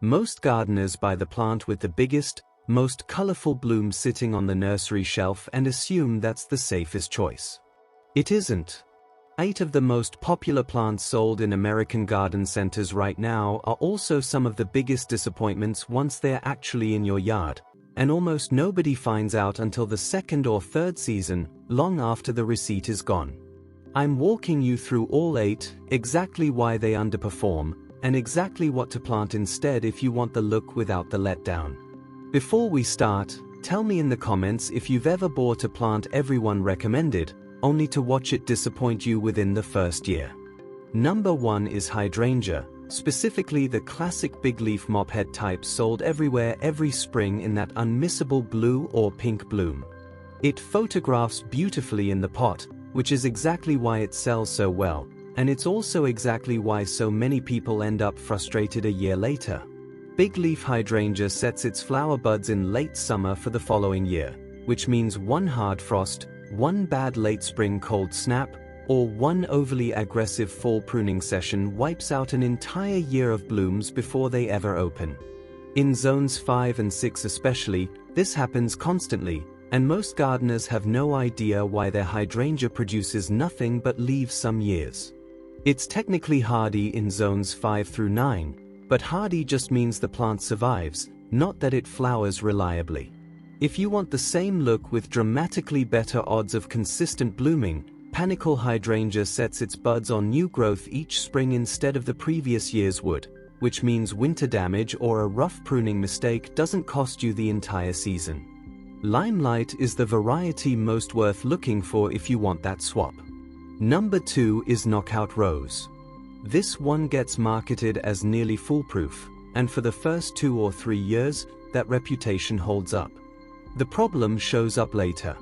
Most gardeners buy the plant with the biggest, most colorful bloom sitting on the nursery shelf and assume that's the safest choice. It isn't. 8 of the most popular plants sold in American garden centers right now are also some of the biggest disappointments once they're actually in your yard, and almost nobody finds out until the second or third season, long after the receipt is gone. I'm walking you through all 8, exactly why they underperform, and exactly what to plant instead if you want the look without the letdown. Before we start, tell me in the comments if you've ever bought a plant everyone recommended, only to watch it disappoint you within the first year. Number 1 is Hydrangea, specifically the classic big leaf mophead type sold everywhere every spring in that unmissable blue or pink bloom. It photographs beautifully in the pot, which is exactly why it sells so well, and it's also exactly why so many people end up frustrated a year later. Big leaf hydrangea sets its flower buds in late summer for the following year, which means one hard frost, one bad late spring cold snap, or one overly aggressive fall pruning session wipes out an entire year of blooms before they ever open. In zones 5 and 6 especially, this happens constantly, and most gardeners have no idea why their hydrangea produces nothing but leaves some years. It's technically hardy in zones 5 through 9, but hardy just means the plant survives, not that it flowers reliably. If you want the same look with dramatically better odds of consistent blooming, Panicle Hydrangea sets its buds on new growth each spring instead of the previous year's would, which means winter damage or a rough pruning mistake doesn't cost you the entire season. Limelight is the variety most worth looking for if you want that swap. Number 2 is Knockout Rose. This one gets marketed as nearly foolproof, and for the first 2 or 3 years, that reputation holds up. The problem shows up later.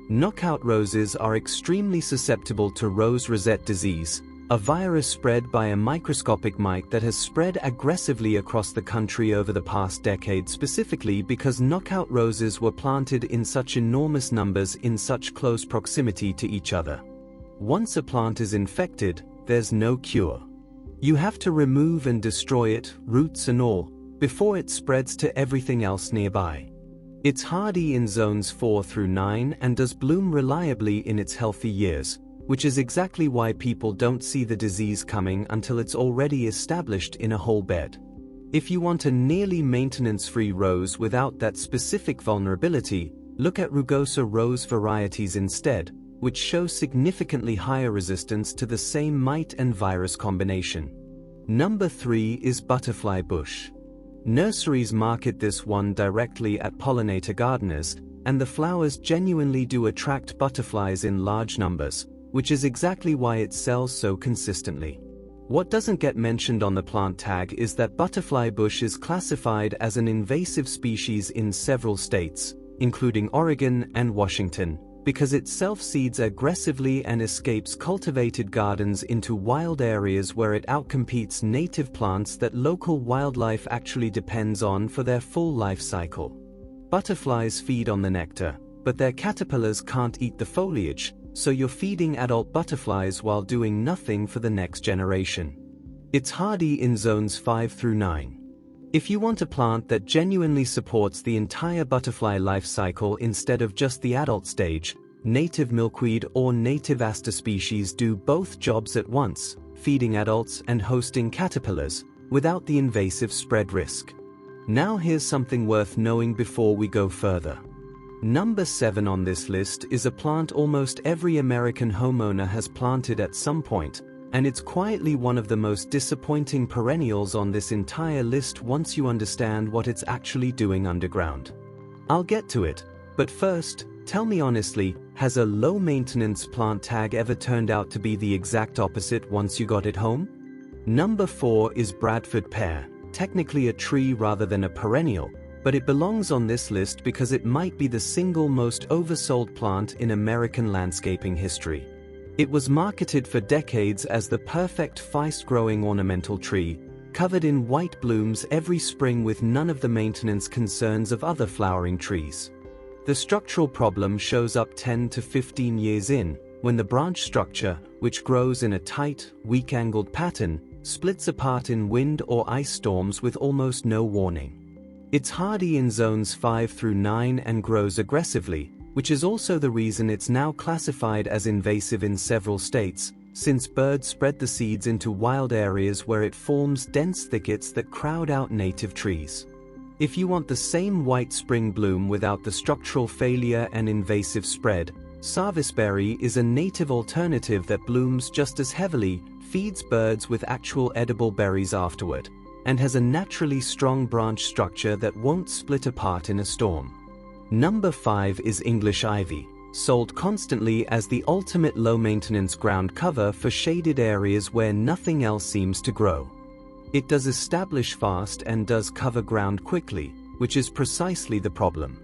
Knockout roses are extremely susceptible to rose rosette disease, a virus spread by a microscopic mite that has spread aggressively across the country over the past decade, specifically because knockout roses were planted in such enormous numbers in such close proximity to each other. Once a plant is infected, there's no cure. You have to remove and destroy it, roots and all, before it spreads to everything else nearby. It's hardy in zones 4 through 9 and does bloom reliably in its healthy years, which is exactly why people don't see the disease coming until it's already established in a whole bed. If you want a nearly maintenance-free rose without that specific vulnerability, look at rugosa rose varieties instead, which show significantly higher resistance to the same mite and virus combination. Number 3 is Butterfly Bush. Nurseries market this one directly at pollinator gardeners, and the flowers genuinely do attract butterflies in large numbers, which is exactly why it sells so consistently. What doesn't get mentioned on the plant tag is that butterfly bush is classified as an invasive species in several states, including Oregon and Washington, because it self-seeds aggressively and escapes cultivated gardens into wild areas where it outcompetes native plants that local wildlife actually depends on for their full life cycle. Butterflies feed on the nectar, but their caterpillars can't eat the foliage, so you're feeding adult butterflies while doing nothing for the next generation. It's hardy in zones 5 through 9. If you want a plant that genuinely supports the entire butterfly life cycle instead of just the adult stage, native milkweed or native aster species do both jobs at once, feeding adults and hosting caterpillars, without the invasive spread risk. Now here's something worth knowing before we go further. Number 7 on this list is a plant almost every American homeowner has planted at some point, and it's quietly one of the most disappointing perennials on this entire list once you understand what it's actually doing underground. I'll get to it, but first, tell me honestly, has a low-maintenance plant tag ever turned out to be the exact opposite once you got it home? Number 4 is Bradford pear, technically a tree rather than a perennial, but it belongs on this list because it might be the single most oversold plant in American landscaping history. It was marketed for decades as the perfect fast-growing ornamental tree, covered in white blooms every spring with none of the maintenance concerns of other flowering trees. The structural problem shows up 10 to 15 years in, when the branch structure, which grows in a tight, weak-angled pattern, splits apart in wind or ice storms with almost no warning. It's hardy in zones 5 through 9 and grows aggressively, which is also the reason it's now classified as invasive in several states, since birds spread the seeds into wild areas where it forms dense thickets that crowd out native trees. If you want the same white spring bloom without the structural failure and invasive spread, serviceberry is a native alternative that blooms just as heavily, feeds birds with actual edible berries afterward, and has a naturally strong branch structure that won't split apart in a storm. Number 5 is English ivy, sold constantly as the ultimate low-maintenance ground cover for shaded areas where nothing else seems to grow. It does establish fast and does cover ground quickly, which is precisely the problem.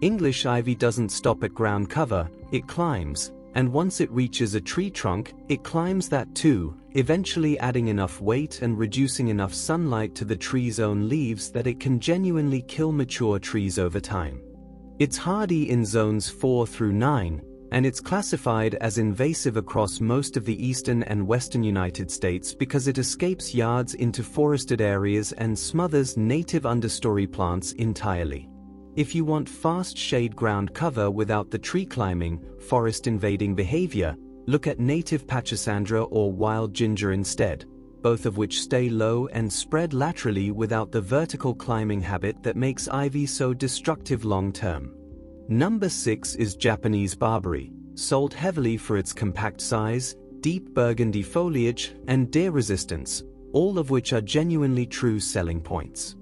English ivy doesn't stop at ground cover, it climbs, and once it reaches a tree trunk, it climbs that too, eventually adding enough weight and reducing enough sunlight to the tree's own leaves that it can genuinely kill mature trees over time. It's hardy in zones 4 through 9, and it's classified as invasive across most of the eastern and western United States because it escapes yards into forested areas and smothers native understory plants entirely. If you want fast shade ground cover without the tree climbing, forest invading behavior, look at native pachysandra or wild ginger instead, both of which stay low and spread laterally without the vertical climbing habit that makes ivy so destructive long term. Number 6 is Japanese barberry, sold heavily for its compact size, deep burgundy foliage, and deer resistance, all of which are genuinely true selling points.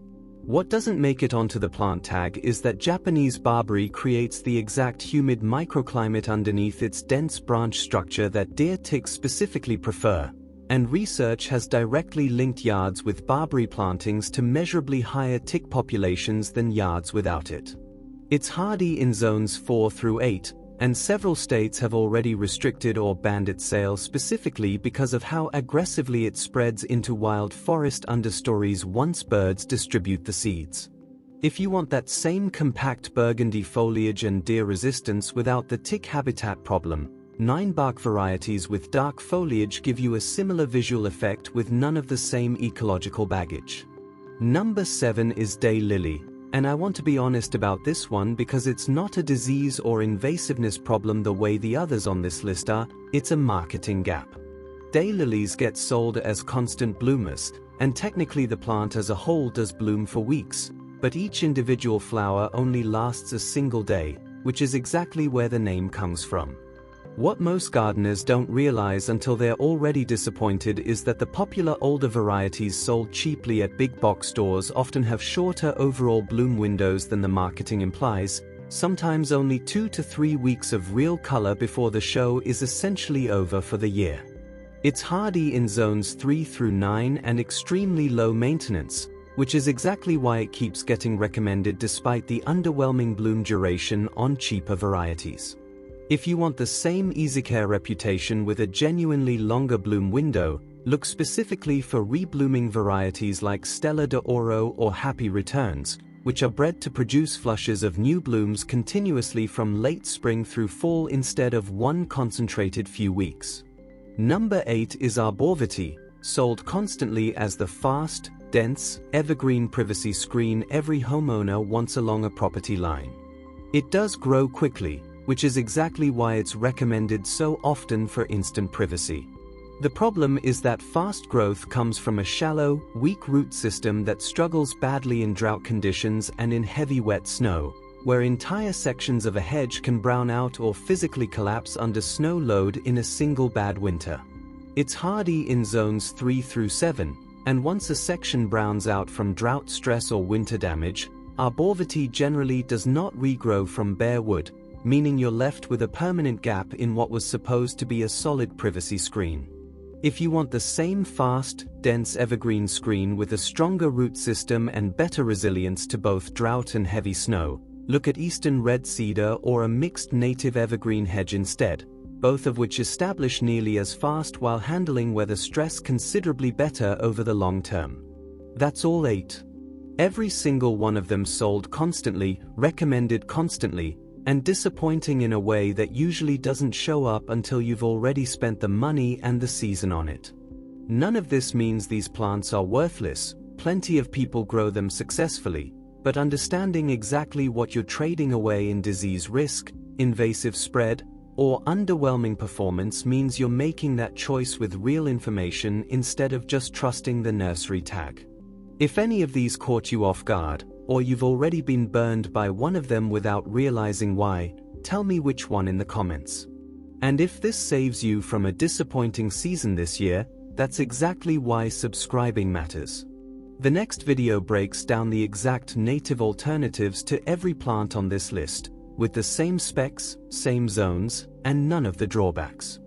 What doesn't make it onto the plant tag is that Japanese barberry creates the exact humid microclimate underneath its dense branch structure that deer ticks specifically prefer, and research has directly linked yards with barberry plantings to measurably higher tick populations than yards without it. It's hardy in zones 4 through 8, and several states have already restricted or banned its sale specifically because of how aggressively it spreads into wild forest understories once birds distribute the seeds. If you want that same compact burgundy foliage and deer resistance without the tick habitat problem, 9 bark varieties with dark foliage give you a similar visual effect with none of the same ecological baggage. Number 7 is daylily. And I want to be honest about this one because it's not a disease or invasiveness problem the way the others on this list are, it's a marketing gap. Daylilies get sold as constant bloomers, and technically the plant as a whole does bloom for weeks, but each individual flower only lasts a single day, which is exactly where the name comes from. What most gardeners don't realize until they're already disappointed is that the popular older varieties sold cheaply at big box stores often have shorter overall bloom windows than the marketing implies, sometimes only 2 to 3 weeks of real color before the show is essentially over for the year. It's hardy in zones 3 through 9 and extremely low maintenance, which is exactly why it keeps getting recommended despite the underwhelming bloom duration on cheaper varieties. If you want the same easy care reputation with a genuinely longer bloom window, look specifically for reblooming varieties like Stella de Oro or Happy Returns, which are bred to produce flushes of new blooms continuously from late spring through fall instead of one concentrated few weeks. Number 8 is Arborvitae, sold constantly as the fast, dense, evergreen privacy screen every homeowner wants along a property line. It does grow quickly, which is exactly why it's recommended so often for instant privacy. The problem is that fast growth comes from a shallow, weak root system that struggles badly in drought conditions and in heavy wet snow, where entire sections of a hedge can brown out or physically collapse under snow load in a single bad winter. It's hardy in zones 3 through 7, and once a section browns out from drought stress or winter damage, Arborvitae generally does not regrow from bare wood, meaning you're left with a permanent gap in what was supposed to be a solid privacy screen. If you want the same fast, dense evergreen screen with a stronger root system and better resilience to both drought and heavy snow, look at eastern red cedar or a mixed native evergreen hedge instead, both of which establish nearly as fast while handling weather stress considerably better over the long term. That's all 8. Every single one of them sold constantly, recommended constantly, and disappointing in a way that usually doesn't show up until you've already spent the money and the season on it. None of this means these plants are worthless. Plenty of people grow them successfully, but understanding exactly what you're trading away in disease risk, invasive spread, or underwhelming performance means you're making that choice with real information instead of just trusting the nursery tag. If any of these caught you off guard, or you've already been burned by one of them without realizing why, tell me which one in the comments. And if this saves you from a disappointing season this year, that's exactly why subscribing matters. The next video breaks down the exact native alternatives to every plant on this list, with the same specs, same zones, and none of the drawbacks.